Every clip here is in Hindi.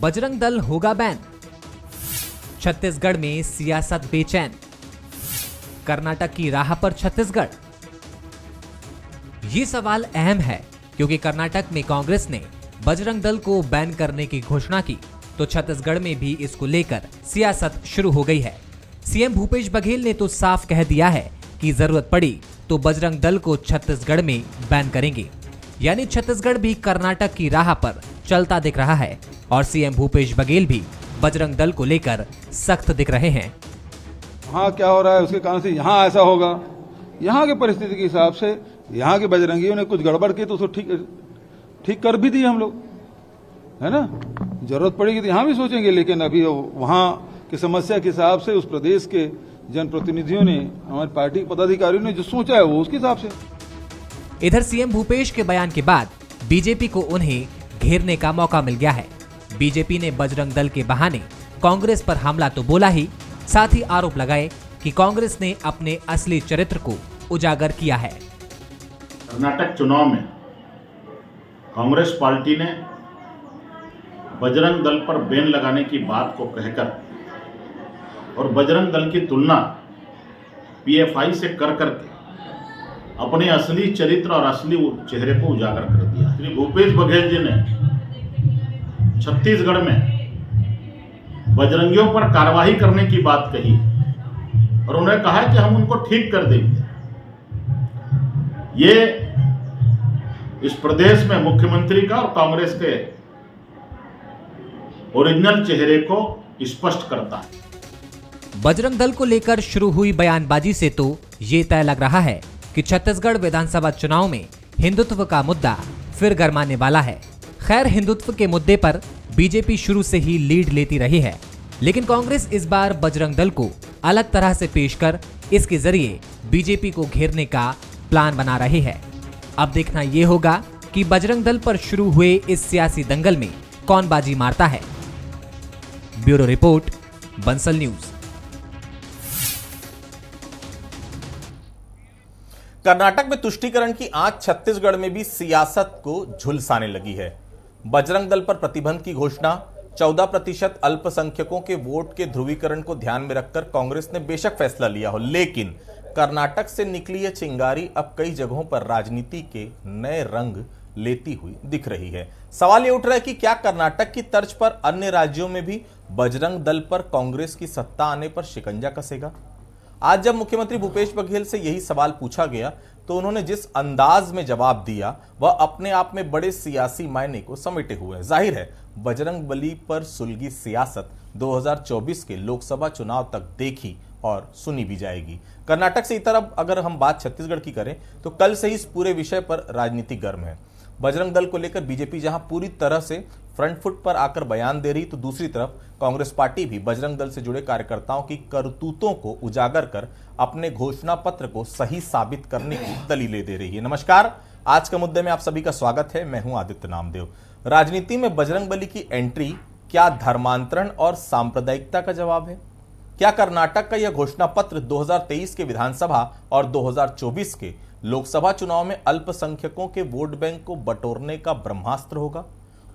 बजरंग दल होगा बैन। छत्तीसगढ़ में सियासत बेचैन, कर्नाटक की राह पर छत्तीसगढ़। ये सवाल अहम है क्योंकि कर्नाटक में कांग्रेस ने बजरंग दल को बैन करने की घोषणा की तो छत्तीसगढ़ में भी इसको लेकर सियासत शुरू हो गई है। सीएम भूपेश बघेल ने तो साफ कह दिया है कि जरूरत पड़ी तो बजरंग दल को छत्तीसगढ़ में बैन करेंगे। यानी छत्तीसगढ़ भी कर्नाटक की राह पर चलता दिख रहा है और सीएम भूपेश बघेल भी बजरंग दल को लेकर सख्त दिख रहे हैं। वहाँ क्या हो रहा है उसके कारण से यहाँ ऐसा होगा, यहाँ की परिस्थिति के हिसाब से यहाँ के बजरंगियों ने कुछ गड़बड़ की तो उसको ठीक कर भी दिए हम लोग, है ना। जरूरत पड़ेगी तो यहाँ भी सोचेंगे, लेकिन अभी वहाँ की समस्या के हिसाब से उस प्रदेश के जनप्रतिनिधियों ने, हमारी पार्टी के पदाधिकारियों ने जो सोचा है वो उसके हिसाब से। इधर सीएम भूपेश के बयान के बाद बीजेपी को उन्हें घेरने का मौका मिल गया है। बीजेपी ने बजरंग दल के बहाने कांग्रेस पर हमला तो बोला ही, साथ ही आरोप लगाए कि कांग्रेस ने अपने असली चरित्र को उजागर किया है। कर्नाटक चुनाव में कांग्रेस पार्टी ने बजरंग दल पर बैन लगाने की बात को कहकर और बजरंग दल की तुलना पीएफआई से कर करके अपने असली चरित्र और असली चेहरे को उजागर कर दिया। श्री भूपेश बघेल जी ने छत्तीसगढ़ में बजरंगियों पर कार्रवाई करने की बात कही और उन्होंने कहा कि हम उनको ठीक कर देंगे। ये इस प्रदेश में मुख्यमंत्री का और कांग्रेस के ओरिजिनल चेहरे को स्पष्ट करता है। बजरंग दल को लेकर शुरू हुई बयानबाजी से तो ये तय लग रहा है कि छत्तीसगढ़ विधानसभा चुनाव में हिंदुत्व का मुद्दा फिर गरमाने वाला है। खैर, हिंदुत्व के मुद्दे पर बीजेपी शुरू से ही लीड लेती रही है, लेकिन कांग्रेस इस बार बजरंग दल को अलग तरह से पेश कर इसके जरिए बीजेपी को घेरने का प्लान बना रही है। अब देखना यह होगा कि बजरंग दल पर शुरू हुए इस सियासी दंगल में कौन बाजी मारता है। Bureau report, Bansal news. Karnataka में तुष्टीकरण की आंच छत्तीसगढ़ में भी सियासत को झुलसाने लगी है। बजरंग दल पर प्रतिबंध की घोषणा, 14% अल्पसंख्यकों के वोट के ध्रुवीकरण को ध्यान में रखकर कांग्रेस ने बेशक फैसला लिया हो, लेकिन कर्नाटक से निकली यह चिंगारी अब कई जगहों पर राजनीति के नए रंग लेती हुई दिख रही है। सवाल ये उठ रहा है कि क्या कर्नाटक की तर्ज पर अन्य राज्यों में भी बजरंग दल पर कांग्रेस की सत्ता आने पर शिकंजा कसेगा? आज जब मुख्यमंत्री भूपेश बघेल से यही सवाल पूछा गया तो उन्होंने जिस अंदाज में जवाब दिया वह अपने आप में बड़े सियासी मायने को समेटे हुए है। जाहिर है बजरंग बली पर सुलगी सियासत 2024 के लोकसभा चुनाव तक देखी और सुनी भी जाएगी। कर्नाटक से इतर अब अगर हम बात छत्तीसगढ़ की करें तो कल से ही इस पूरे विषय पर राजनीति गर्म है। बजरंग दल को लेकर बीजेपी जहां पूरी तरह से फ्रंट फुट पर आकर बयान दे रही तो दूसरी तरफ कांग्रेस पार्टी भी बजरंग दल से जुड़े कार्यकर्ताओं की करतूतों को उजागर कर अपने घोषणा पत्र को सही साबित करने की दलीलें दे रही है। नमस्कार, आज के मुद्दे में आप सभी का स्वागत है। मैं हूं आदित्य नामदेव। राजनीति में बजरंग बली की एंट्री क्या धर्मांतरण और सांप्रदायिकता का जवाब है? क्या कर्नाटक का यह घोषणा पत्र 2023 के विधानसभा और 2024 के लोकसभा चुनाव में अल्पसंख्यकों के वोट बैंक को बटोरने का ब्रह्मास्त्र होगा?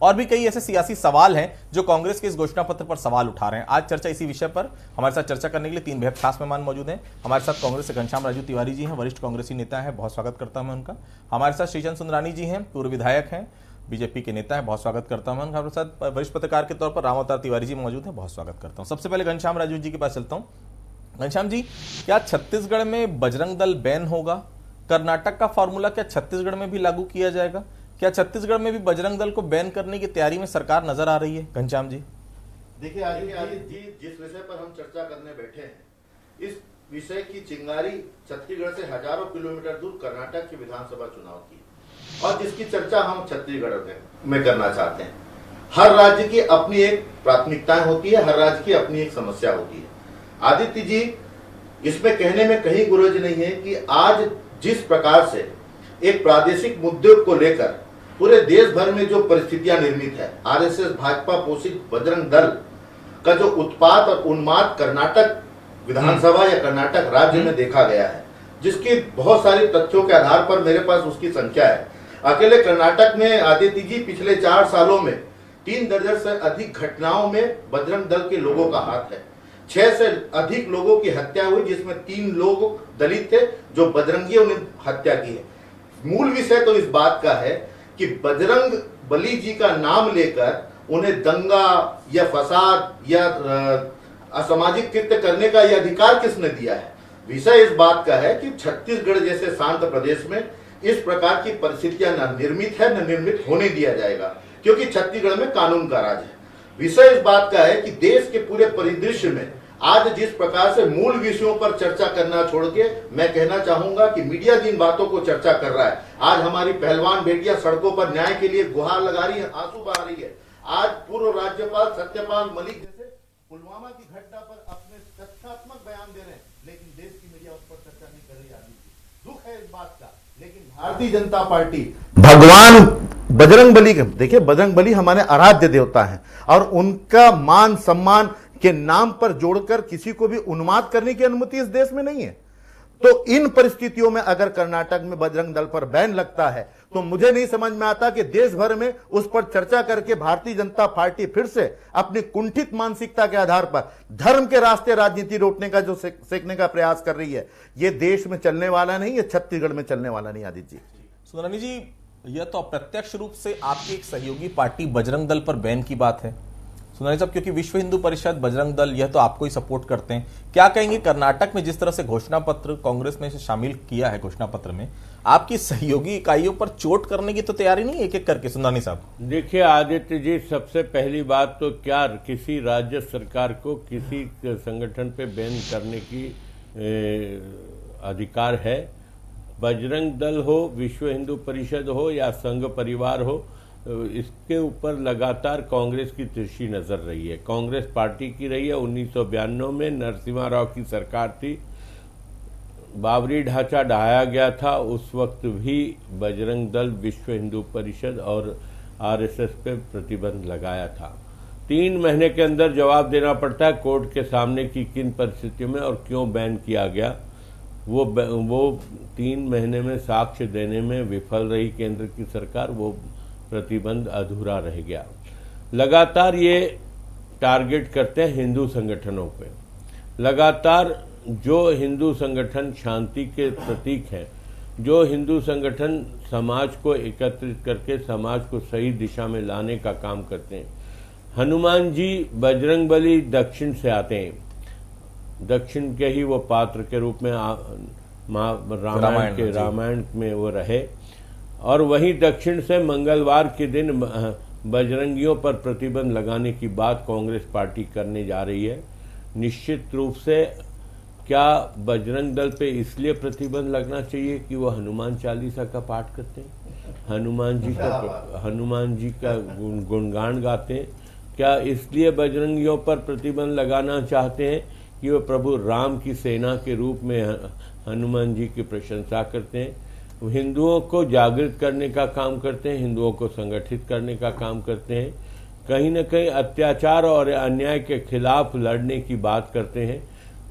और भी कई ऐसे सियासी सवाल हैं जो कांग्रेस के इस घोषणा पत्र पर सवाल उठा रहे हैं। आज चर्चा इसी विषय पर हमारे साथ चर्चा करने के लिए 3 बेहद खास मेहमान मौजूद हैं। हमारे साथ कांग्रेस से घनश्याम राजू तिवारी जी हैं, वरिष्ठ कांग्रेसी नेता हैं, बहुत स्वागत करता हूं मैं उनका। हमारे साथ श्रीचंद सुंदरानी जी हैं, पूर्व विधायक हैं, बीजेपी के नेता हैं, बहुत स्वागत करता हूं। हमारे साथ वरिष्ठ पत्रकार के तौर पर रामावतार तिवारी जी मौजूद हैं, बहुत स्वागत करता हूं। सबसे पहले घनश्याम राजू जी के पास चलता हूं। घनश्याम जी, क्या छत्तीसगढ़ में बजरंग दल बैन होगा? कर्नाटक का फॉर्मूला क्या छत्तीसगढ़ में भी लागू किया जाएगा? क्या छत्तीसगढ़ में भी बजरंग दल को बैन करने की तैयारी में सरकार नजर आ रही है? घनश्याम जी, देखिए आदित्य जी, जिस विषय पर हम चर्चा करने बैठे हैं, इस विषय की चिंगारी छत्तीसगढ़ से हजारों किलोमीटर दूर कर्नाटक के विधानसभा चुनाव की और जिसकी चर्चा हम छत्तीसगढ़ में करना चाहते हैं। हर राज्य की अपनी एक प्राथमिकताएं होती है, हर राज्य की अपनी एक समस्या होती है। आदित्य जी, इसमें कहने में कहीं गुरेज नहीं है कि आज जिस प्रकार से एक प्रादेशिक मुद्दे को लेकर पूरे देश भर में जो परिस्थितियां निर्मित है, आरएसएस भाजपा पोषित बजरंग दल का जो उत्पात और उन्माद कर्नाटक विधानसभा या कर्नाटक राज्य में देखा गया है, जिसकी बहुत सारी तथ्यों के आधार पर मेरे पास उसकी संख्या है। अकेले कर्नाटक में आदित्य जी पिछले 4 सालों में 3 दर्जन से अधिक घटनाओं में बजरंग दल के लोगों का हाथ है। 6 से अधिक लोगों की हत्या हुई, जिसमें 3 लोग दलित थे जो बजरंगियों ने हत्या की है। मूल विषय तो इस बात का है कि बजरंग बली जी का नाम लेकर उन्हें दंगा या फसाद या असामाजिक कृत्य करने का यह अधिकार किसने दिया है। विषय इस बात का है कि छत्तीसगढ़ जैसे शांत प्रदेश में इस प्रकार की परिस्थितियां न निर्मित है न निर्मित होने दिया जाएगा, क्योंकि छत्तीसगढ़ में कानून का राज है। विषय इस बात का है कि देश के पूरे परिदृश्य में आज जिस प्रकार से मूल विषयों पर चर्चा करना छोड़ के मैं कहना चाहूंगा कि मीडिया जिन बातों को चर्चा कर रहा है, आज हमारी पहलवान बेटियां सड़कों पर न्याय के लिए गुहार लगा रही है, आंसू बहा रही है। आज पूर्व राज्यपाल सत्यपाल मलिक जैसे पुलवामा की घटना पर अपने तथ्यात्मक बयान दे रहे हैं, लेकिन देश की मीडिया उस पर चर्चा नहीं कर रही। आदमी दुख है इस बात का, लेकिन भारतीय जनता पार्टी भगवान बजरंग बली के, देखिए बजरंग बली हमारे आराध्य देवता हैं और उनका मान सम्मान के नाम पर जोड़कर किसी को भी उन्माद करने की अनुमति इस देश में नहीं है। तो इन परिस्थितियों में अगर कर्नाटक में बजरंग दल पर बैन लगता है तो मुझे नहीं समझ में आता कि देश भर में उस पर चर्चा करके भारतीय जनता पार्टी फिर से अपनी कुंठित मानसिकता के आधार पर धर्म के रास्ते राजनीति रोकने का जो सेकने का प्रयास कर रही है, यह देश में चलने वाला नहीं, यह छत्तीसगढ़ में चलने वाला नहीं। आदित्य जी, सुंदरानी जी, यह तो अप्रत्यक्ष रूप से आपकी एक सहयोगी पार्टी बजरंग दल पर बैन की बात है सुंदरानी साहब, क्योंकि विश्व हिंदू परिषद, बजरंग दल, यह तो आपको ही सपोर्ट करते हैं। क्या कहेंगे कर्नाटक में जिस तरह से घोषणा पत्र कांग्रेस ने शामिल किया है घोषणा पत्र में, आपकी सहयोगी इकाइयों पर चोट करने की तो तैयारी नहीं एक एक करके? सुंदरानी साहब देखिए आदित्य जी, सबसे पहली बात तो क्या किसी राज्य सरकार को किसी संगठन पे बैन करने की अधिकार है? बजरंग दल हो, विश्व हिंदू परिषद हो या संघ परिवार हो, इसके ऊपर लगातार कांग्रेस की तिरछी नजर रही है। कांग्रेस पार्टी की रही है। 1992 में नरसिम्हा राव की सरकार थी, बाबरी ढांचा ढहाया गया था, उस वक्त भी बजरंग दल, विश्व हिंदू परिषद और आरएसएस पे प्रतिबंध लगाया था। 3 महीने के अंदर जवाब देना पड़ता है कोर्ट के सामने कि किन परिस्थितियों में और क्यों बैन किया गया। वो 3 महीने में साक्ष्य देने में विफल रही केंद्र की सरकार, वो प्रतिबंध अधूरा रह गया। लगातार ये टारगेट करते हैं हिंदू संगठनों पे। लगातार जो हिंदू संगठन शांति के प्रतीक हैं, जो हिंदू संगठन समाज को एकत्रित करके समाज को सही दिशा में लाने का काम करते हैं। हनुमान जी, बजरंग बली दक्षिण से आते हैं, दक्षिण के ही वो पात्र के रूप में रामायण में वो रहे, और वहीं दक्षिण से मंगलवार के दिन बजरंगियों पर प्रतिबंध लगाने की बात कांग्रेस पार्टी करने जा रही है। निश्चित रूप से क्या बजरंग दल पे इसलिए प्रतिबंध लगना चाहिए कि वो हनुमान चालीसा का पाठ करते हैं, हनुमान जी का गुणगान गाते हैं? क्या इसलिए बजरंगियों पर प्रतिबंध लगाना चाहते हैं कि वो प्रभु राम की सेना के रूप में हनुमान जी की प्रशंसा करते हैं? हिंदुओं को जागृत करने का काम करते हैं, हिंदुओं को संगठित करने का काम करते हैं, कहीं न कहीं अत्याचार और अन्याय के खिलाफ लड़ने की बात करते हैं।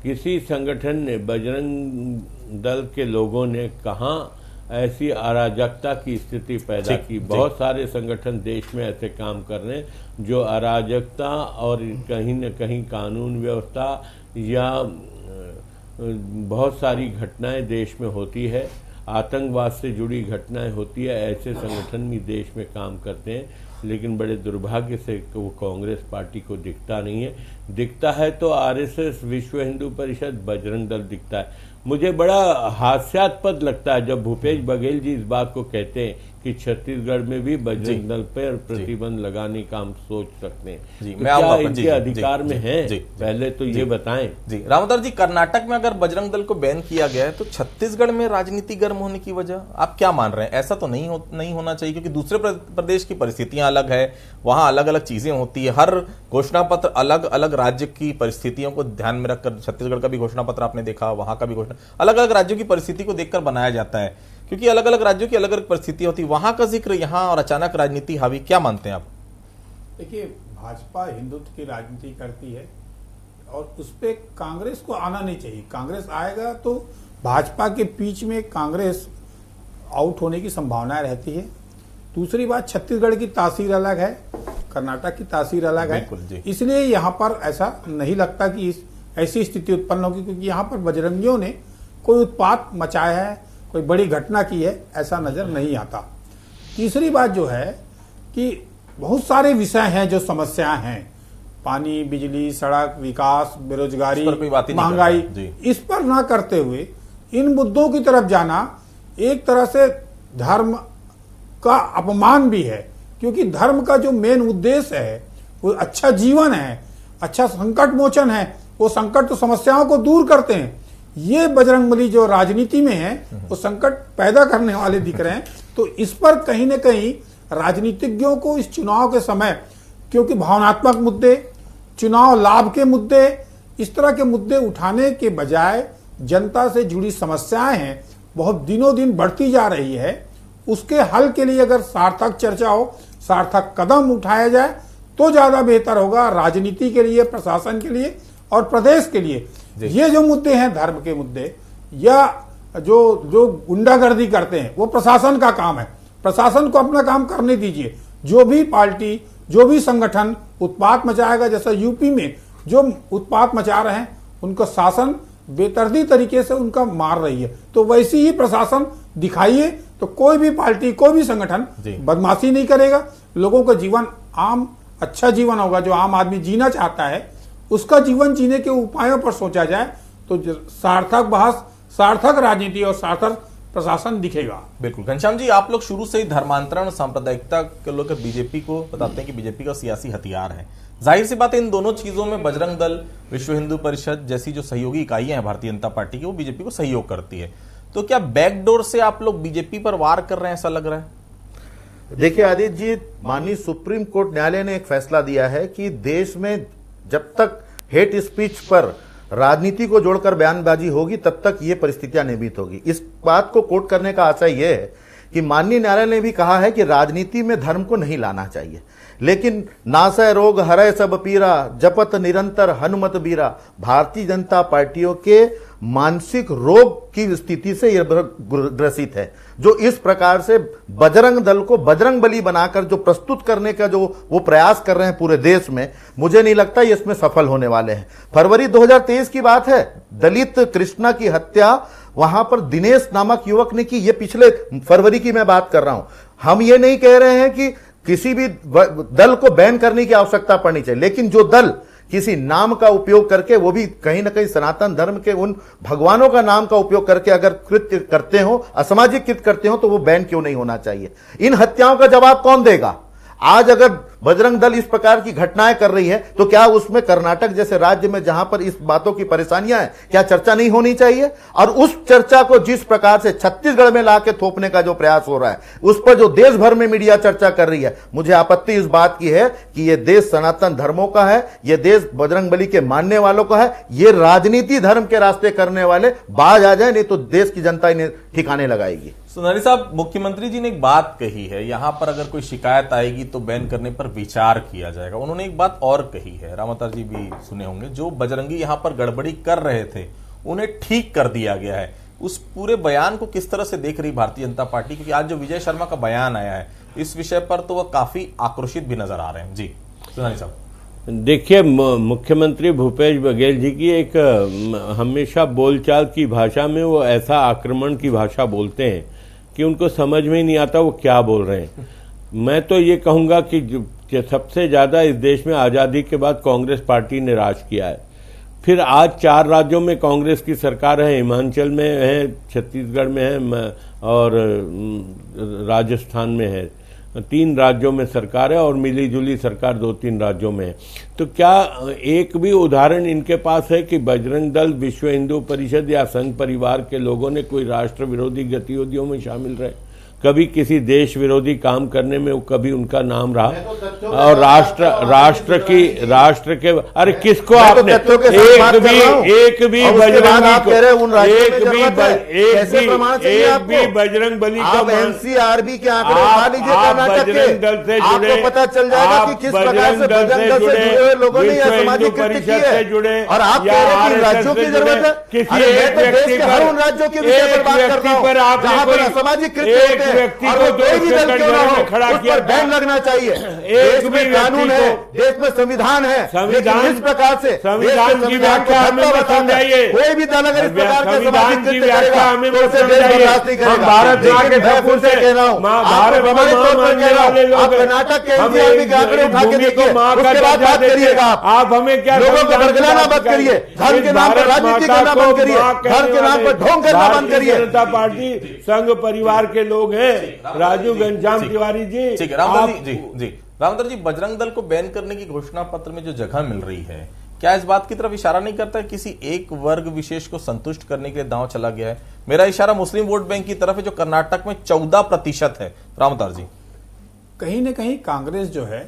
किसी संगठन ने, बजरंग दल के लोगों ने कहाँ ऐसी अराजकता की स्थिति पैदा की? बहुत सारे संगठन देश में ऐसे काम कर रहे हैं जो अराजकता और कहीं न कहीं कानून व्यवस्था या बहुत सारी घटनाएं देश में होती है, आतंकवाद से जुड़ी घटनाएं होती है, ऐसे संगठन भी देश में काम करते हैं, लेकिन बड़े दुर्भाग्य से वो कांग्रेस पार्टी को दिखता नहीं है। दिखता है तो आरएसएस, विश्व हिंदू परिषद, बजरंग दल दिखता है। मुझे बड़ा हास्यास्पद लगता है जब भूपेश बघेल जी इस बात को कहते हैं कि छत्तीसगढ़ में भी बजरंग दल पर प्रतिबंध लगाने का हम सोच सकते हैं। जी, तो क्या इनके अधिकार में है? पहले तो ये बताएं। जी रामोदर जी, कर्नाटक में अगर बजरंग दल को बैन किया गया है तो छत्तीसगढ़ में राजनीति गर्म होने की वजह आप क्या मान रहे हैं? ऐसा तो नहीं होना चाहिए, क्योंकि दूसरे प्रदेश की परिस्थितियां अलग है, वहां अलग अलग चीजें होती है। हर घोषणा पत्र अलग अलग राज्य की परिस्थितियों को ध्यान में रखकर, छत्तीसगढ़ का भी घोषणा पत्र आपने देखा, वहां का भी घोषणा अलग अलग राज्यों की परिस्थिति को देखकर बनाया जाता है, क्योंकि अलग अलग राज्यों की अलग अलग परिस्थिति होती है। वहां का जिक्र यहां और अचानक राजनीति हावी, क्या मानते हैं आप? देखिए, भाजपा हिंदुत्व की राजनीति करती है और उस पर कांग्रेस को आना नहीं चाहिए। कांग्रेस आएगा तो भाजपा के बीच में कांग्रेस आउट होने की संभावनाएं रहती है। दूसरी बात, छत्तीसगढ़ की तासीर अलग है, कर्नाटक की तासीर अलग है, बिल्कुल जी। इसलिए यहाँ पर ऐसा नहीं लगता कि ऐसी स्थिति उत्पन्न होगी, क्योंकि यहाँ पर बजरंगियों ने कोई उत्पात मचाया है, कोई बड़ी घटना की है, ऐसा नजर नहीं आता। तीसरी बात जो है कि बहुत सारे विषय हैं जो समस्याएं हैं, पानी, बिजली, सड़क, विकास, बेरोजगारी, इस पर कोई बात ही नहीं महंगाई, कर रहा है। इस पर ना करते हुए इन मुद्दों की तरफ जाना एक तरह से धर्म का अपमान भी है, क्योंकि धर्म का जो मेन उद्देश्य है वो अच्छा जीवन है, अच्छा संकट मोचन है, वो संकट तो समस्याओं को दूर करते हैं। ये बजरंगबली जो राजनीति में है वो संकट पैदा करने वाले दिख रहे हैं। तो इस पर कहीं न कहीं राजनीतिज्ञों को इस चुनाव के समय, क्योंकि भावनात्मक मुद्दे, चुनाव लाभ के मुद्दे, इस तरह के मुद्दे उठाने के बजाय जनता से जुड़ी समस्याएं हैं, बहुत दिनों दिन बढ़ती जा रही है, उसके हल के लिए अगर सार्थक चर्चा हो, सार्थक कदम उठाया जाए तो ज्यादा बेहतर होगा राजनीति के लिए, प्रशासन के लिए और प्रदेश के लिए। ये जो मुद्दे हैं धर्म के मुद्दे या जो गुंडागर्दी करते हैं वो प्रशासन का काम है, प्रशासन को अपना काम करने दीजिए। जो भी पार्टी, जो भी संगठन उत्पात मचाएगा, जैसा यूपी में जो उत्पात मचा रहे हैं उनको शासन बेतरती तरीके से उनका मार रही है, तो वैसी ही प्रशासन दिखाइए, तो कोई भी पार्टी, कोई भी संगठन बदमाशी नहीं करेगा, लोगों का जीवन आम अच्छा जीवन होगा। जो आम आदमी जीना चाहता है उसका जीवन जीने के उपायों पर सोचा जाए तो सार्थक बहस, सार्थक राजनीति और सार्थक प्रशासन दिखेगा। बिल्कुल। घनश्याम जी, आप लोग शुरू से ही धर्मांतरण, सांप्रदायिकता के लोग बीजेपी को बताते हैं कि बीजेपी का सियासी हथियार है। जाहिर सी बात है इन दोनों चीजों में बजरंग दल, विश्व हिंदू परिषद जैसी जो सहयोगी इकाइयां हैं भारतीय जनता पार्टी की, वो बीजेपी को सहयोग करती है। तो क्या बैकडोर से आप लोग बीजेपी पर वार कर रहे हैं, ऐसा लग रहा है? देखिए आदित्य जी, माननीय सुप्रीम कोर्ट न्यायालय ने एक फैसला दिया है कि देश में जब तक हेट स्पीच पर राजनीति को जोड़कर बयानबाजी होगी तब तक ये परिस्थितियां निर्मित होगी। इस बात को कोट करने का आशय यह है कि माननीय न्यायालय ने भी कहा है कि राजनीति में धर्म को नहीं लाना चाहिए, लेकिन नासय रोग हरय सब पीरा, जपत निरंतर हनुमत बीरा, भारतीय जनता पार्टियों के मानसिक रोग की स्थिति से यह ग्रसित है, जो इस प्रकार से बजरंग दल को बजरंग बली बनाकर जो प्रस्तुत करने का जो वो प्रयास कर रहे हैं पूरे देश में, मुझे नहीं लगता ये इसमें सफल होने वाले हैं। फरवरी 2023 की बात है, दलित कृष्णा की हत्या वहां पर दिनेश नामक युवक ने की, ये पिछले फरवरी की मैं बात कर रहा हूं। हम ये नहीं कह रहे हैं कि किसी भी दल को बैन करने की आवश्यकता पड़नी चाहिए, लेकिन जो दल किसी नाम का उपयोग करके, वो भी कहीं ना कहीं सनातन धर्म के उन भगवानों का नाम का उपयोग करके अगर कृत्य करते हो, असामाजिक कृत्य करते हो, तो वो बैन क्यों नहीं होना चाहिए? इन हत्याओं का जवाब कौन देगा? आज अगर बजरंग दल इस प्रकार की घटनाएं कर रही है तो क्या उसमें कर्नाटक जैसे राज्य में जहां पर इस बातों की परेशानियां हैं, क्या चर्चा नहीं होनी चाहिए? और उस चर्चा को जिस प्रकार से छत्तीसगढ़ में लाके थोपने का जो प्रयास हो रहा है, उस पर जो देश भर में मीडिया चर्चा कर रही है, मुझे आपत्ति इस बात की है कि यह देश सनातन धर्मों का है, यह देश बजरंगबली के मानने वालों का है। ये राजनीति धर्म के रास्ते करने वाले बाज आ जाए, नहीं तो देश की जनता इन्हें ठिकाने लगाएगी। सुनारी साहब, मुख्यमंत्री जी ने एक बात कही है, यहां पर अगर कोई शिकायत आएगी तो बैन करने पर विचार किया जाएगा। उन्होंने एक बात और कही है, रामावतार जी भी सुने होंगे, जो बजरंगी यहां पर गड़बड़ी कर रहे थे उन्हें ठीक कर दिया गया है। उस पूरे बयान को किस तरह से देख रही भारतीय जनता पार्टी? क्योंकि आज जो विजय शर्मा का बयान आया है इस विषय पर तो वह काफी आक्रोशित भी नजर आ रहे हैं। जी सुनारी साहब। देखिए, मुख्यमंत्री भूपेश बघेल जी की एक हमेशा बोलचाल की भाषा में वो ऐसा आक्रमण की भाषा बोलते हैं कि उनको समझ में ही नहीं आता वो क्या बोल रहे हैं। मैं तो ये कहूंगा कि सबसे ज्यादा इस देश में आजादी के बाद कांग्रेस पार्टी ने राज किया है। फिर आज 4 राज्यों में कांग्रेस की सरकार है, हिमाचल में है, छत्तीसगढ़ में है और राजस्थान में है। 3 राज्यों में सरकार है और मिली जुली सरकार 2-3 राज्यों में है। तो क्या एक भी उदाहरण इनके पास है कि बजरंग दल, विश्व हिंदू परिषद या संघ परिवार के लोगों ने कोई राष्ट्र विरोधी गतिविधियों में शामिल रहे? कभी किसी देश विरोधी काम करने में कभी उनका नाम रहा? और राष्ट्र के अरे किसको आपने एक भी बजरंग बली का एनसीआरबी के आंकड़े उठा लीजिए कर्नाटक के, आपको पता चल जाएगा कि किस प्रकार से बजरंग दल से जुड़े लोगों ने सामाजिक कृत्य किए जुड़े। और आप कह रहे हैं कि राज्यों की जरूरत है? किसी एक व्यक्ति हर उन राज्यों के विषय पर बात कर रहा हूं जहां पर असामाजिक कृत्य एक व्यक्ति और को वो कोई भी दल क्यों ना हो, खड़ा उस किया पर बैन लगना चाहिए। एक देश भी में कानून व्यक्ति है, को- देश में संविधान है, संविधान- लेकिन इस प्रकार से संविधान की व्याख्या हमें मत समझाइए। कोई भी दल अगर इस प्रकार के संविधान सामाजिक की कृत्य व्याख्या करेगा हमें तो मत उसे देश समझाइए। बर्दाश्त नहीं करेगा। हम भारत माँ के लेकिन मैं ठकुर फिर से कह रहा हूं, माँ आपको भारत को प्रमाणित माँ तौर पर मानने कह रहा हूं, वाले लोग आप हैं। कर्नाटक के हम एनसीआर के आंकड़े एक उठा के भूमि को देखिए, माँ का उसके बाद दर्जा बात देते करिएगा हैं। आप हमें क्या लोगों को संविधान की भड़कना बात मत करिए, सिखाइए। धर्म के नाम पर भारत राजनीति माता करना को बंद करिए, माँ कहने धर्म के नाम पर वाले ढोंग करना बंद भारतीय करिए। जनता पार्टी संघ परिवार के लोग हैं। राजू घनश्याम तिवारी जी, ठीक है रामदर जी रामदर जी, बजरंग दल को बैन करने की घोषणा पत्र में जो जगह मिल रही है, क्या इस बात की तरफ इशारा नहीं करता है किसी एक वर्ग विशेष को संतुष्ट करने के लिए दांव चला गया है? मेरा इशारा मुस्लिम वोट बैंक की तरफ है जो कर्नाटक में 14% है। रामदर जी, कहीं ना कहीं कांग्रेस जो है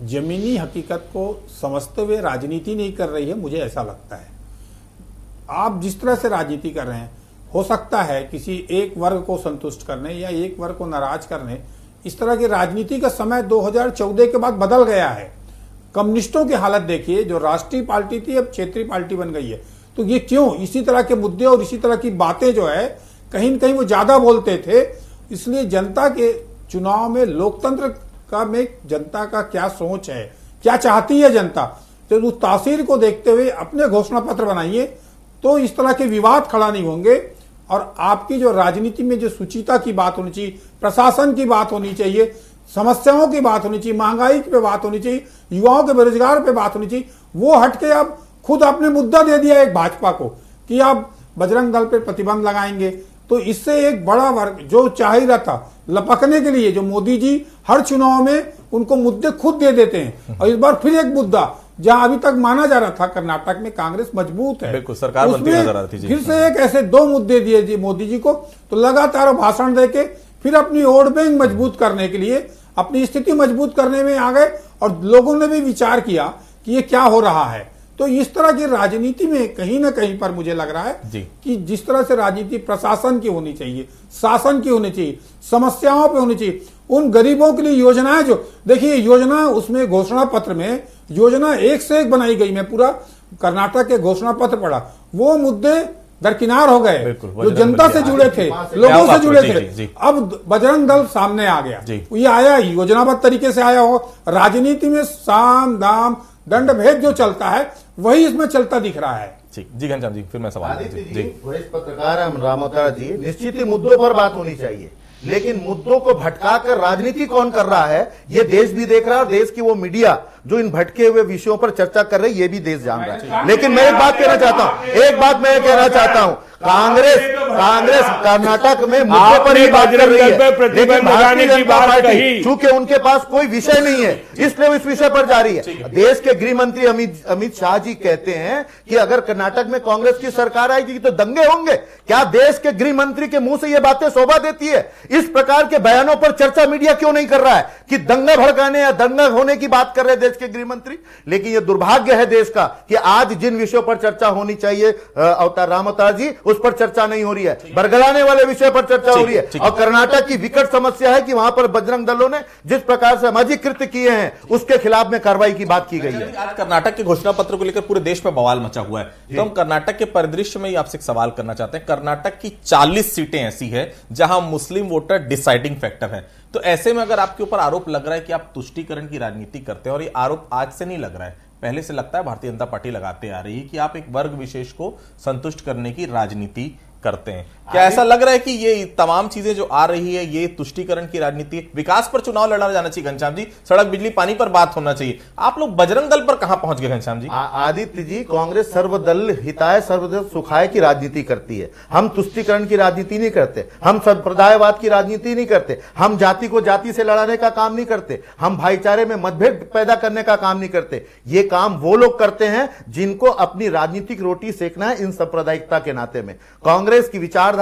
जमीनी हकीकत को समझते हुए राजनीति नहीं कर रही है, मुझे ऐसा लगता है। आप जिस तरह से राजनीति कर रहे हैं, हो सकता है किसी एक वर्ग को संतुष्ट करने या एक वर्ग को नाराज करने, इस तरह की राजनीति का समय 2014 के बाद बदल गया है। कम्युनिस्टों की हालत देखिए, जो राष्ट्रीय पार्टी थी अब क्षेत्रीय पार्टी बन गई है। तो ये क्यों? इसी तरह के मुद्दे और इसी तरह की बातें जो है कहीं न कहीं वो ज्यादा बोलते थे। इसलिए जनता के चुनाव में लोकतंत्र का में जनता का क्या सोच है, क्या चाहती है जनता, तो उस तासीर को देखते हुए अपने घोषणा पत्र बनाइए, तो इस तरह के विवाद खड़ा नहीं होंगे। और आपकी जो राजनीति में जो सुचिता की बात होनी चाहिए, प्रशासन की बात होनी चाहिए, समस्याओं की बात होनी चाहिए, महंगाई पे बात होनी चाहिए, युवाओं के बेरोजगार पे बात होनी चाहिए, वो हटके आप खुद आपने मुद्दा दे दिया एक भाजपा को कि आप बजरंग दल पे प्रतिबंध लगाएंगे। तो इससे एक बड़ा वर्ग जो चाह ही रहा था लपकने के लिए, जो मोदी जी हर चुनाव में उनको मुद्दे खुद दे देते हैं, और इस बार फिर एक मुद्दा जहां अभी तक माना जा रहा था कर्नाटक में कांग्रेस मजबूत है, बिल्कुल सरकार बनती नजर आ रही थी जी। फिर से एक ऐसे दो मुद्दे दिए मोदी जी को, तो लगातार भाषण देके फिर अपनी वोट बैंक मजबूत करने के लिए, अपनी स्थिति मजबूत करने में आ गए। और लोगों ने भी विचार किया कि ये क्या हो रहा है। तो इस तरह की राजनीति में कहीं ना कहीं पर मुझे लग रहा है कि जिस तरह से राजनीति प्रशासन की होनी चाहिए, शासन की होनी चाहिए, समस्याओं पे होनी चाहिए, उन गरीबों के लिए योजनाएं जो देखिए, योजना उसमें घोषणा पत्र में योजना एक से एक बनाई गई। मैं पूरा कर्नाटक के घोषणा पत्र पढ़ा, वो मुद्दे दरकिनार हो गए जो जनता से जुड़े थे, लोगों से जुड़े थे। अब बजरंग दल सामने आ गया, ये आया योजनाबद्ध तरीके से आया हो। राजनीति में साम दाम दंड भेद जो चलता है वही इसमें चलता दिख रहा है। जी घनश्याम जी, फिर मैं सवाल आदित्य जी, वरिष्ठ पत्रकार हम रामोतारा जी, निश्चित ही मुद्दों पर बात होनी चाहिए, लेकिन मुद्दों को भटकाकर राजनीति कौन कर रहा है ये देश भी देख रहा है, और देश की वो मीडिया जो इन भटके हुए विषयों पर चर्चा कर रही है ये भी देश जान रहा है। लेकिन मैं एक बात कहना चाहता हूं, कांग्रेस कर्नाटक में मुद्दे पर ही बात कर रही है, लेकिन भारतीय जनता पार्टी चूंकि उनके पास कोई विषय नहीं है इसलिए वो इस विषय पर जा रही है। देश के गृह मंत्री अमित शाह जी कहते हैं कि अगर कर्नाटक में कांग्रेस की सरकार आएगी तो दंगे होंगे। क्या देश के गृह मंत्री के मुंह से ये बातें शोभा देती है? इस प्रकार के बयानों पर चर्चा मीडिया क्यों नहीं कर रहा है कि दंगा भड़काने या दंगा होने की बात कर रहे हैं देश के गृह मंत्री? लेकिन यह दुर्भाग्य है देश का कि आज जिन विषयों पर चर्चा होनी चाहिए राम अवतार जी, उस पर चर्चा नहीं हो रही है, बरगलाने वाले विषय पर चर्चा हो रही है। और कर्नाटक की विकट समस्या है कि वहां पर बजरंग दलों ने जिस प्रकार से सामाजिक कृत्य किए हैं उसके खिलाफ में कार्रवाई की बात की गई है। आज कर्नाटक के घोषणा पत्र को लेकर पूरे देश में बवाल मचा हुआ है, तो हम कर्नाटक के परिदृश्य में आपसे एक सवाल करना चाहते हैं। कर्नाटक की 40 सीटें ऐसी है जहां मुस्लिम वोटर डिसाइडिंग फैक्टर है, तो ऐसे में अगर आपके ऊपर आरोप लग रहा है कि आप तुष्टीकरण की राजनीति करते हैं, और ये आरोप आज से नहीं लग रहा है, पहले से लगता है भारतीय जनता पार्टी लगाते आ रही है कि आप एक वर्ग विशेष को संतुष्ट करने की राजनीति करते हैं, क्या ऐसा लग रहा है कि ये तमाम चीजें जो आ रही है ये तुष्टीकरण की राजनीति है? विकास पर चुनाव लड़ा जाना चाहिए घनश्याम जी, सड़क बिजली पानी पर बात होना चाहिए। आप लोग बजरंग दल पर कहां पहुंच गए घनश्याम जी? आदित्य जी, कांग्रेस सर्वदल हिताय सर्वदल सुखाय की राजनीति करती है। हम तुष्टीकरण की राजनीति नहीं करते, हम संप्रदायवाद की राजनीति नहीं करते, हम जाति को जाति से लड़ाने का काम नहीं करते, हम भाईचारे में मतभेद पैदा करने का काम नहीं करते। ये काम वो लोग करते हैं जिनको अपनी राजनीतिक रोटी सेकना है इन सांप्रदायिकता के नाते में। कांग्रेस की विचारधारा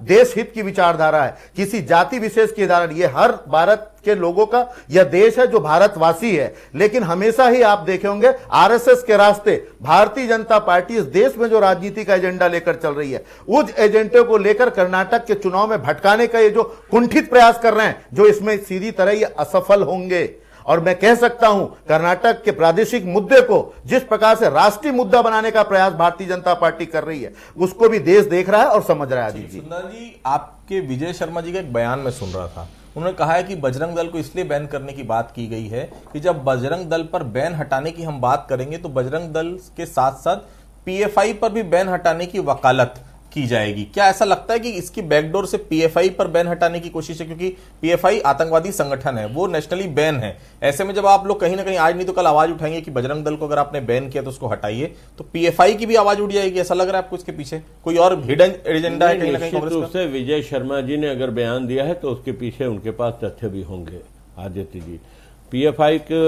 देश हित की विचारधारा है, किसी जाति विशेष की धारणा। ये हर भारत के लोगों का यह देश है जो भारतवासी है। लेकिन हमेशा ही आप देखे होंगे आरएसएस के रास्ते भारतीय जनता पार्टी इस देश में जो राजनीति का एजेंडा लेकर चल रही है, उस एजेंडे को लेकर कर्नाटक के चुनाव में भटकाने का ये जो कुंठित प्रयास कर रहे हैं, जो इसमें सीधी तरह ये असफल होंगे। और मैं कह सकता हूं कर्नाटक के प्रादेशिक मुद्दे को जिस प्रकार से राष्ट्रीय मुद्दा बनाने का प्रयास भारतीय जनता पार्टी कर रही है उसको भी देश देख रहा है और समझ रहा है। अजीत जी, सुंदर जी, आपके विजय शर्मा जी का एक बयान में सुन रहा था, उन्होंने कहा है कि बजरंग दल को इसलिए बैन करने की बात की गई है कि जब बजरंग दल पर बैन हटाने की हम बात करेंगे तो बजरंग दल के साथ साथ पीएफआई पर भी बैन हटाने की वकालत की जाएगी। क्या ऐसा लगता है कि इसकी बैकडोर से पीएफआई पर बैन हटाने की कोशिश है? क्योंकि पीएफआई आतंकवादी संगठन है, वो नेशनली बैन है। ऐसे में जब आप लोग कहीं ना कहीं आज नहीं तो कल आवाज उठाएंगे कि बजरंग दल को अगर आपने बैन किया तो उसको हटाइए, तो पीएफआई की भी आवाज उठ जाएगी। ऐसा लग रहा है आपको इसके पीछे कोई और हिडन एजेंडा है कहीं ना कहीं कांग्रेस का? विजय शर्मा जी ने अगर बयान दिया है तो उसके पीछे उनके पास तथ्य भी होंगे। आदित्य जी, पीएफआई के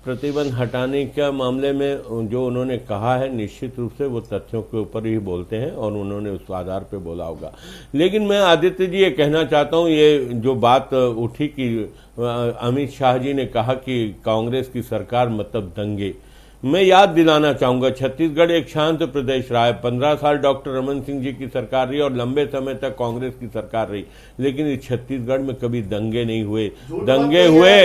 प्रतिबंध हटाने के मामले में जो उन्होंने कहा है निश्चित रूप से वो तथ्यों के ऊपर ही बोलते हैं और उन्होंने उस आधार पे बोला होगा। लेकिन मैं आदित्य जी ये कहना चाहता हूँ, ये जो बात उठी कि अमित शाह जी ने कहा कि कांग्रेस की सरकार मतलब दंगे, मैं याद दिलाना चाहूंगा छत्तीसगढ़ एक शांत प्रदेश रहा है। 15 साल डॉक्टर रमन सिंह जी की सरकार रही और लंबे समय तक कांग्रेस की सरकार रही, लेकिन इस छत्तीसगढ़ में कभी दंगे नहीं हुए। दंगे हुए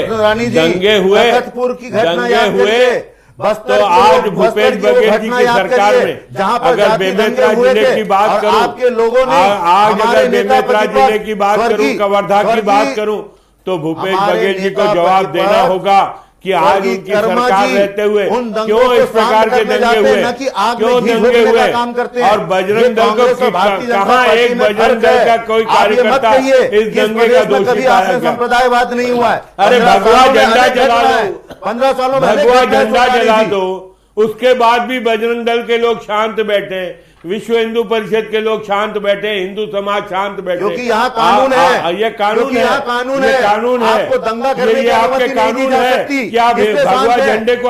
तो आज भूपेश बघेल जी की सरकार में अगर बेमेतरा जिले की बात करूं, आज अगर बेमेतरा जिले की बात करूं, कवर्धा की बात करूं, तो भूपेश बघेल जी को जवाब देना होगा कि आज उनकी सरकार रहते हुए क्यों इस प्रकार के दंगे हुए, क्यों दंगे हुए। और बजरंग दल को कहां एक बजरंग दल का कोई कार्यकर्ता इस दंगे का दोषी पाया गया? संप्रदायवाद नहीं हुआ है। अरे भगवा झंडा जला दो, 15 सालों में भगवा झंडा जला दो, उसके बाद भी बजरंग दल के लोग शांत बैठे, विश्व हिंदू परिषद के लोग शांत बैठे, हिंदू समाज शांत बैठे, क्योंकि यहाँ कानून है। ये कानून है, कानून है, कानून है, आपको दंगा करने की आपके कानून है। क्या भगवा झंडे को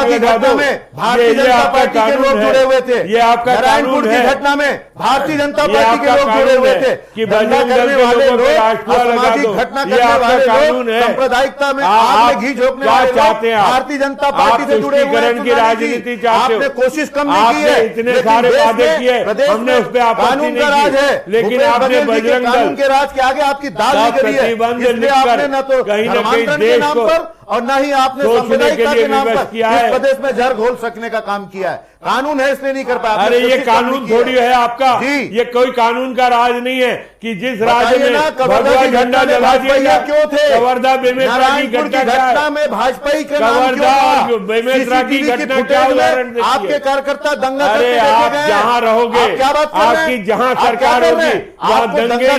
की घटना में भारतीय जनता पार्टी के लोग जुड़े हुए थे, ये आपका कानून है। घटना में भारतीय जनता पार्टी के लोग जुड़े हुए थे कि बजरंग दल के लोगों को राष्ट्रवाद लगा दो, ये आपका कानून है। सांप्रदायिकता में आग में घी झोंकने वाले चाहते हैं, भारतीय जनता पार्टी से जुड़े हुए हैं। की राजनीति चाहते हो, आपने कोशिश कम नहीं की है, इतने सारे वादे किए, हमने उस पर आपत्ति नहीं की, लेकिन आपने बजरंग दल के राज के आगे आपकी दाल निकली है। इसलिए आपने न तो कहीं न कहीं धर्मांतरण के देश नाम को पर और न ही आपने सांप्रदायिकता के नाम पर इस प्रदेश में जहर घोल सकने का काम किया है। कानून है इसलिए नहीं कर पाया। अरे ये कानून थोड़ी है आपका, ये कोई कानून का राज नहीं है कि जिस राज्य में भगवा झंडा जला दिया गया। क्यों थे कवर्धा बेमेतरा की घटना में भाजपा ही कवर्धा बेमेतरा की घटना क्या उदाहरण? आपके कार्यकर्ता दंगा अरे आप जहां रहोगे, आपकी जहां सरकार होगी वहां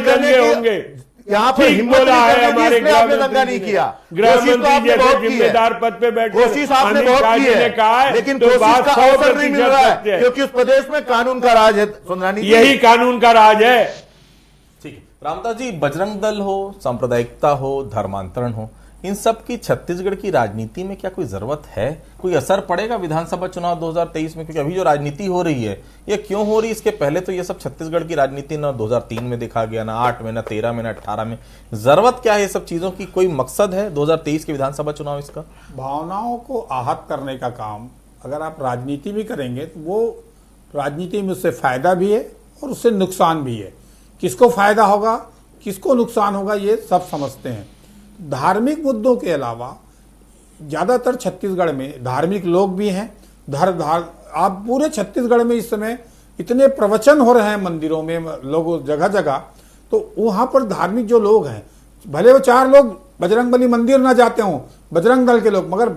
दंगे होंगे। यहाँ पर हिम्मत है हमारे दंगा नहीं किया। गृह मंत्री जैसे जिम्मेदार पद पे बैठे कोशिश आपने बहुत की है, कहा है, लेकिन तो कोशिश बात का अवसर नहीं मिल रहा है, 100% क्योंकि उस प्रदेश में कानून का राज है। सुंदरानी जी, यही कानून का राज है। ठीक है रामदास जी, बजरंग दल हो, सांप्रदायिकता हो, धर्मांतरण हो, इन सब की छत्तीसगढ़ की राजनीति में क्या कोई जरूरत है? कोई असर पड़ेगा विधानसभा चुनाव 2023 में? क्योंकि अभी जो राजनीति हो रही है ये क्यों हो रही है? इसके पहले तो ये सब छत्तीसगढ़ की राजनीति ना 2003 में देखा गया, ना 8 में, ना 13 में, ना 18 में। जरूरत क्या है ये सब चीजों की? कोई मकसद है 2023 के विधानसभा चुनाव इसका? भावनाओं को आहत करने का काम अगर आप राजनीति भी करेंगे तो वो राजनीति में उससे फायदा भी है और उससे नुकसान भी है। किसको फायदा होगा, किसको नुकसान होगा, ये सब समझते हैं। धार्मिक मुद्दों के अलावा ज्यादातर छत्तीसगढ़ में धार्मिक लोग भी हैं। आप पूरे छत्तीसगढ़ में इस समय इतने प्रवचन हो रहे हैं मंदिरों में, लोग जगह जगह, तो वहां पर धार्मिक जो लोग हैं, भले वो 4 लोग बजरंगबली मंदिर ना जाते हों, बजरंग दल के लोग, मगर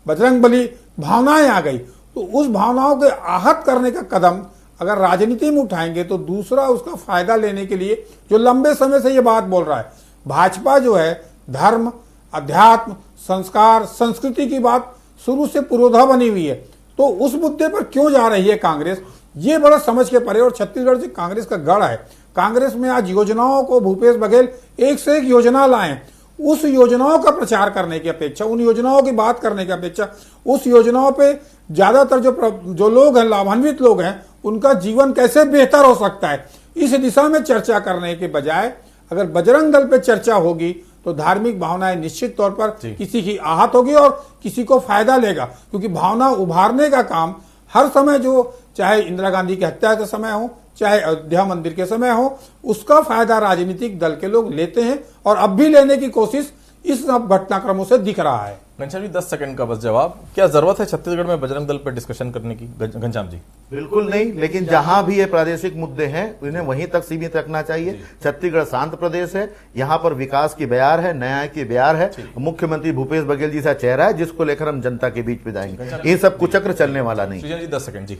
बजरंगबली भावनाएं आ गई, तो उस भावनाओं के आहत करने का कदम अगर राजनीति में उठाएंगे तो दूसरा उसका फायदा लेने के लिए जो लंबे समय से ये बात बोल रहा है, भाजपा जो है धर्म, अध्यात्म, संस्कार, संस्कृति की बात शुरू से पुरोधा बनी हुई है, तो उस मुद्दे पर क्यों जा रही है कांग्रेस, ये बड़ा समझ के परे। और छत्तीसगढ़ से कांग्रेस का गढ़ है। कांग्रेस में आज योजनाओं को भूपेश बघेल एक से एक योजना लाए, उस योजनाओं का प्रचार करने की अपेक्षा, उन योजनाओं की बात करने की अपेक्षा, उस योजनाओं पे ज्यादातर जो लोग हैं, लाभान्वित लोग हैं, उनका जीवन कैसे बेहतर हो सकता है, इस दिशा में चर्चा करने के बजाय अगर बजरंग दल पे चर्चा होगी तो धार्मिक भावनाएं निश्चित तौर पर किसी की आहत होगी और किसी को फायदा लेगा। क्योंकि भावना उभारने का काम हर समय, जो चाहे इंदिरा गांधी की हत्या के समय हो, चाहे अयोध्या मंदिर के समय हो, उसका फायदा राजनीतिक दल के लोग लेते हैं और अब भी लेने की कोशिश इस सब घटनाक्रमों से दिख रहा है। घनश्याम जी 10 सेकंड का बस जवाब, क्या जरूरत है छत्तीसगढ़ में बजरंग दल पर डिस्कशन करने की? घनश्याम जी बिल्कुल नहीं, लेकिन जहां भी ये प्रादेशिक मुद्दे हैं उन्हें वहीं तक सीमित रखना चाहिए। छत्तीसगढ़ शांत प्रदेश है, यहाँ पर विकास की बयार है, न्याय की बयार है, मुख्यमंत्री भूपेश बघेल जी सा चेहरा है जिसको लेकर हम जनता के बीच में जाएंगे। ये सब कुचक्र चलने वाला नहीं। जी 10 सेकंड जी।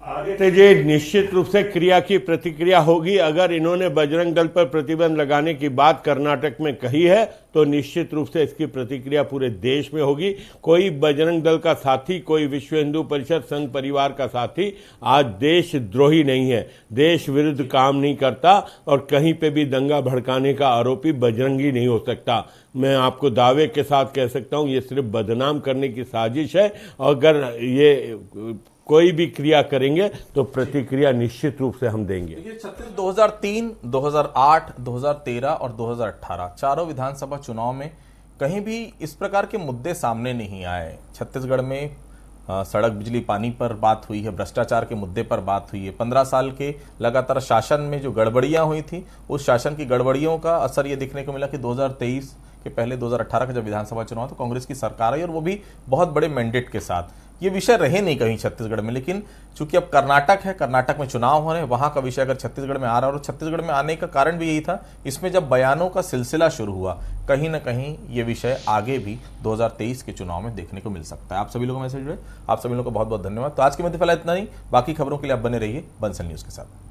आदित्य जी, निश्चित रूप से क्रिया की प्रतिक्रिया होगी। अगर इन्होंने बजरंग दल पर प्रतिबंध लगाने की बात कर्नाटक में कही है तो निश्चित रूप से इसकी प्रतिक्रिया पूरे देश में होगी। कोई बजरंग दल का साथी, कोई विश्व हिंदू परिषद संघ परिवार का साथी आज देशद्रोही नहीं है, देश विरुद्ध काम नहीं करता और कहीं पे भी दंगा भड़काने का आरोपी बजरंगी नहीं हो सकता। मैं आपको दावे के साथ कह सकता हूं ये सिर्फ बदनाम करने की साजिश है। अगर ये कोई भी क्रिया करेंगे तो प्रतिक्रिया निश्चित रूप से हम देंगे। छत्तीसगढ़ 2003, 2008, 2013 और 2018 चारों विधानसभा चुनाव में कहीं भी इस प्रकार के मुद्दे सामने नहीं आए। छत्तीसगढ़ में सड़क, बिजली, पानी पर बात हुई है, भ्रष्टाचार के मुद्दे पर बात हुई है। 15 साल के लगातार शासन में जो गड़बड़ियां हुई थी, उस शासन की गड़बड़ियों का असर ये देखने को मिला कि 2023 के पहले 2018 का जब विधानसभा चुनाव तो कांग्रेस की सरकार आई और वो भी बहुत बड़े मैंडेट के साथ। ये विषय रहे नहीं कहीं छत्तीसगढ़ में, लेकिन चूंकि अब कर्नाटक है, कर्नाटक में चुनाव हो रहे हैं, वहां का विषय अगर छत्तीसगढ़ में आ रहा है और छत्तीसगढ़ में आने का कारण भी यही था, इसमें जब बयानों का सिलसिला शुरू हुआ, कहीं ना कहीं ये विषय आगे भी 2023 के चुनाव में देखने को मिल सकता है। आप सभी लोगों में से जुड़े, आप सभी लोगों को बहुत बहुत धन्यवाद। तो आज के मध्य फिलहाल इतना ही, बाकी खबरों के लिए आप बने रहिए बंसल न्यूज के साथ।